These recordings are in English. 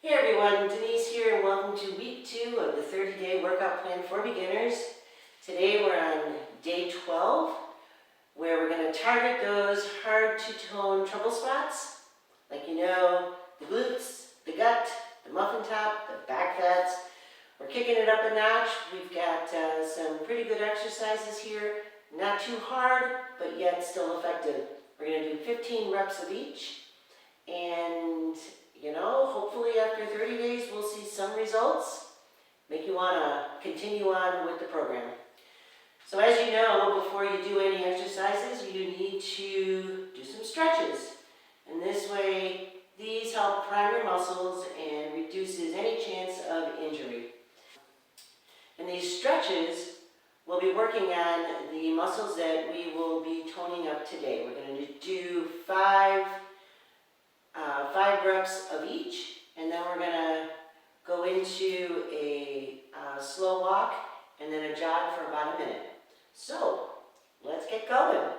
Hey everyone, Denise here and welcome to week 2 of the 30-day workout plan for beginners. Today we're on day 12 where we're going to target those hard to tone trouble spots like the glutes, the gut, the muffin top, the back fats. We're kicking it up a notch. We've got some pretty good exercises here, not too hard but yet still effective. We're going to do 15 reps of each and hopefully after 30 days we'll see some results, make you want to continue on with the program. So as you know, before you do any exercises, you need to do some stretches. And this way, these help prime your muscles and reduces any chance of injury. In these stretches, we'll be working on the muscles that we will be toning up today. We're going to do five reps of each, and then we're going to go into a slow walk and then a jog for about a minute. So, let's get going.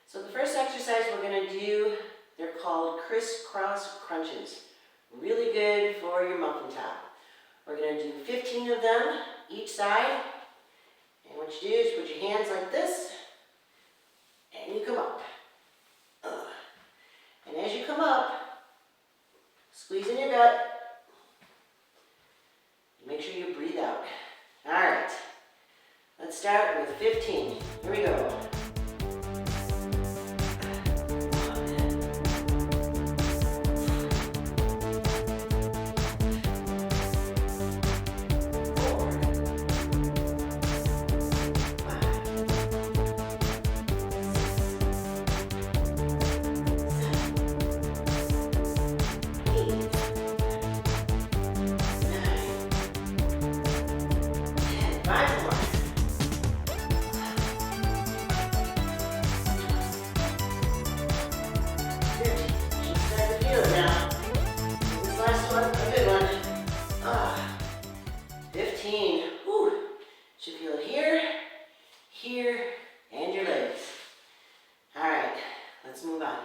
So the first exercise we're going to do, they're called crisscross crunches. Really good for your muffin top. We're going to do 15 of them each side. And what you do is put your hands like this, and you come up. And as you come up, squeeze in your gut. Make sure you breathe out. All right, let's start with 15. Here we go. 15. Whew. Should feel it here, here, and your legs. All right, let's move on.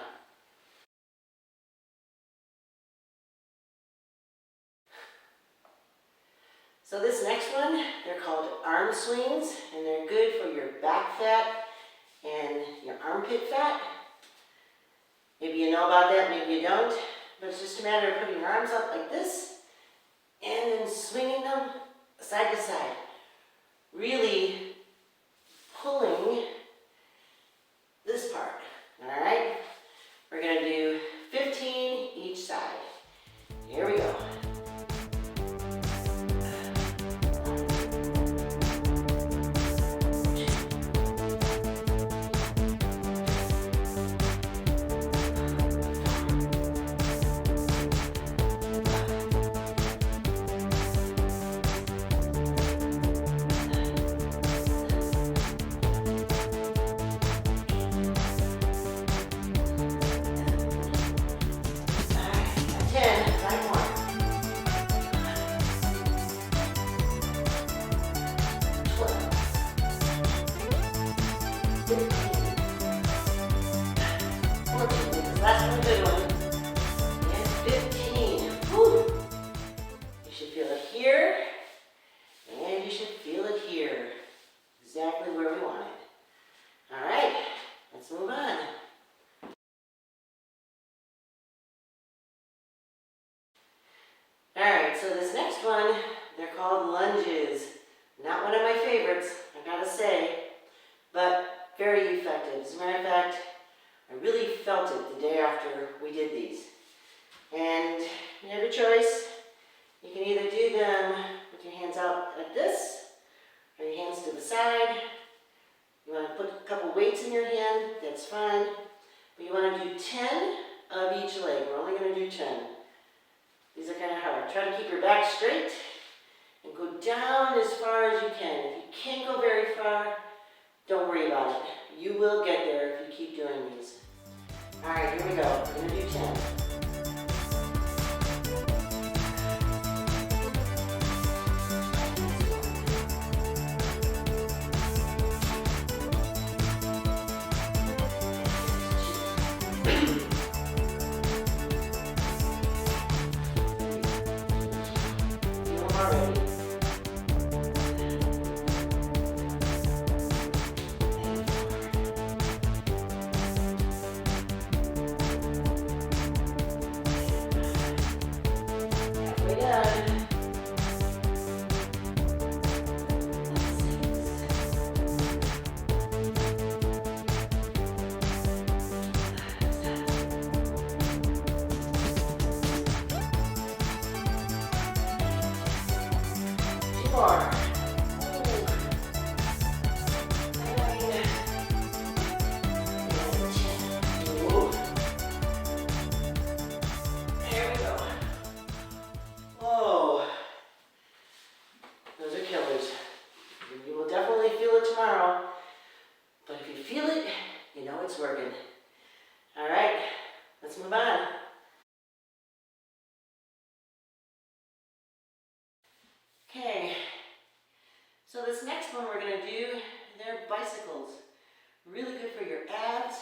So this next one, they're called arm swings, and they're good for your back fat and your armpit fat. Maybe you know about that, maybe you don't, but it's just a matter of putting your arms up like this and then swinging them side to side. Really pulling this part, all right? We're gonna do 15 each side. Here we go. Last one, good one. And 15. Whew. You should feel it here, and you should feel it here. Exactly where we want it. All right, let's move on. All right, so this next one, they're called lunges. Not one of my favorites, I gotta say, but very effective. As a matter of fact, I really felt it the day after we did these. And you have a choice. You can either do them with your hands out like this, or your hands to the side. You want to put a couple weights in your hand, that's fine. But you want to do 10 of each leg. We're only going to do 10. These are kind of hard. Try to keep your back straight and go down as far as you can. If you can't go very far, don't worry about it. You will get there if you keep doing these. All right, here we go. We're going to do 10. Four. There we go. Whoa. Those are killers. You will definitely feel it tomorrow. But if you feel it, you know it's working. All right, let's move on. Okay, so this next one we're going to do, they're bicycles. Really good for your abs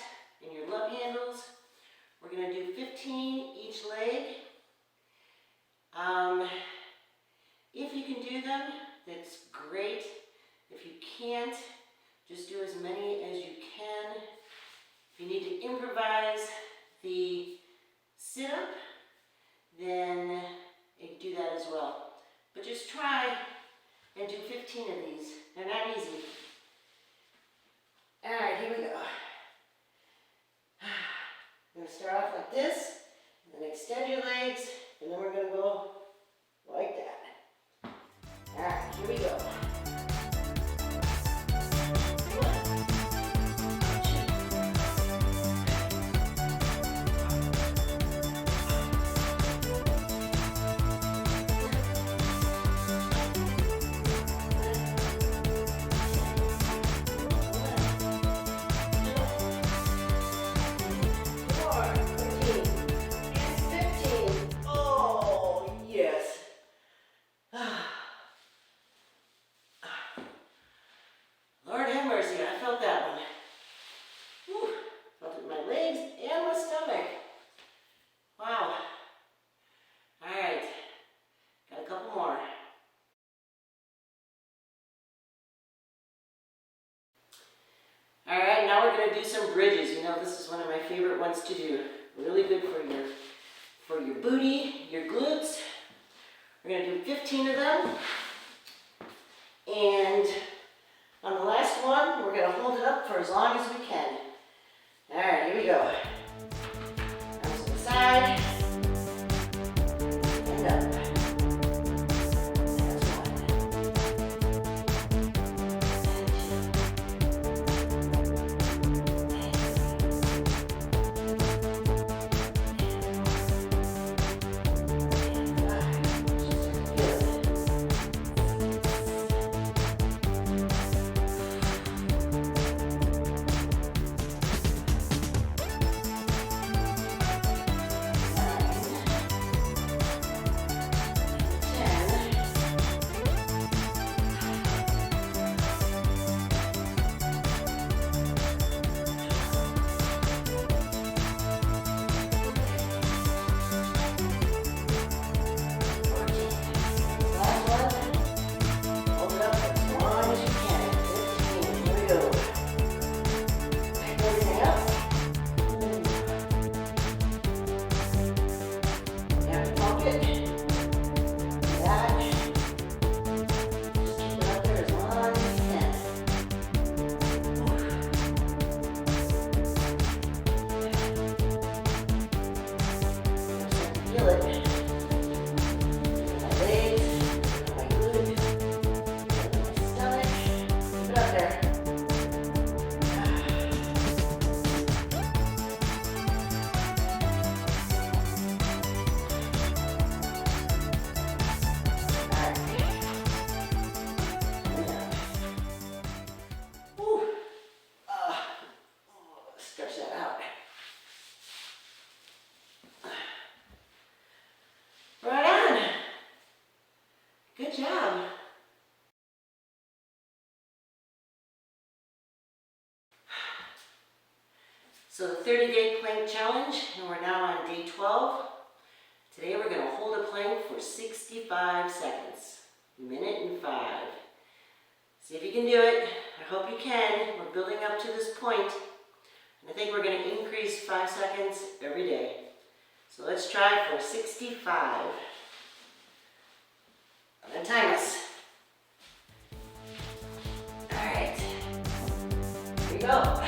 here we go. I'm going to start off like this, and then extend your legs, and then we're going to go like that. All right, here we go. 15. Oh, yes. Lord have mercy, I felt that one. Whew. Felt it in my legs and my stomach. Wow. All right, got a couple more. All right, now we're going to do some bridges. You know, this is one of my favorite ones to do. Really good for your booty, your glutes. We're going to do 15 of them. And on the last one, we're going to hold it up for as long as we can. All right, here we go. Arms to the side. And up. That's one. Good job. So the 30-day plank challenge, and we're now on day 12. Today we're going to hold a plank for 65 seconds, minute and 5. See if you can do it. I hope you can. We're building up to this point, and I think we're going to increase 5 seconds every day. So let's try for 65. I'm going to time us. All right, here we go.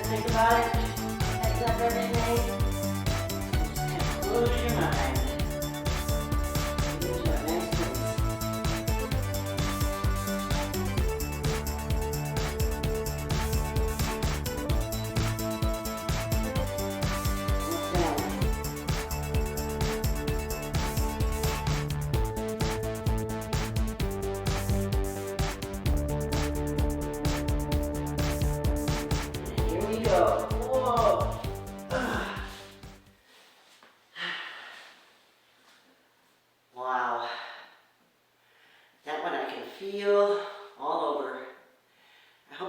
Think about it, heads up everything, and just kind of close your mind. Get into a nice place. Look down. Go. Whoa.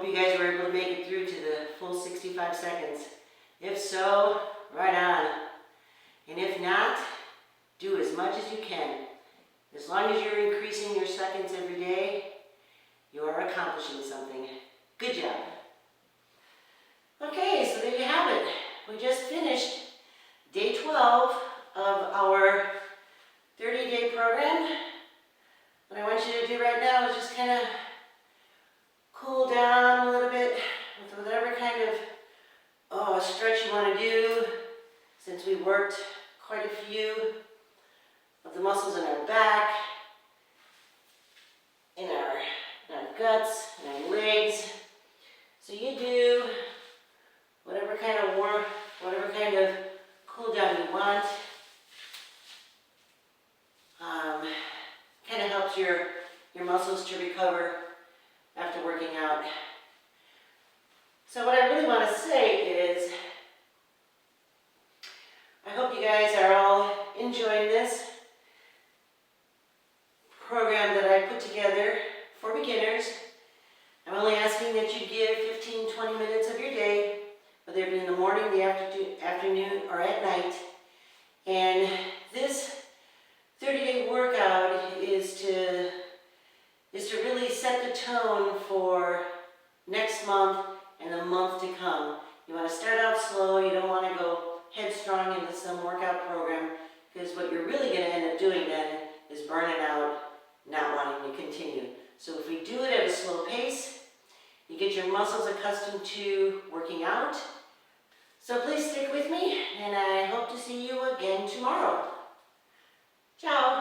you guys were able to make it through to the full 65 seconds. If so, right on. And if not, do as much as you can. As long as you're increasing your seconds every day, you are accomplishing something. Good job. Okay, so there you have it. We just finished day 12 of our 30-day program. What I want you to do right now is just kind of cool down a little bit with whatever kind of stretch you want to do, since we worked quite a few of the muscles in our back, in our guts, and our legs. So you do whatever kind of cool down you want. Kind of helps your muscles to recover after working out. So what I really want to say is, I hope you guys are all enjoying this program that I put together for beginners. I'm only asking that you give 15-20 minutes of your day, whether it be in the morning, the afternoon, or at night. And this 30-day workout is to really set the tone for next month and the month to come. You want to start out slow. You don't want to go headstrong into some workout program, because what you're really going to end up doing then is burning out, not wanting to continue. So if we do it at a slow pace, you get your muscles accustomed to working out. So please stick with me, and I hope to see you again tomorrow. Ciao!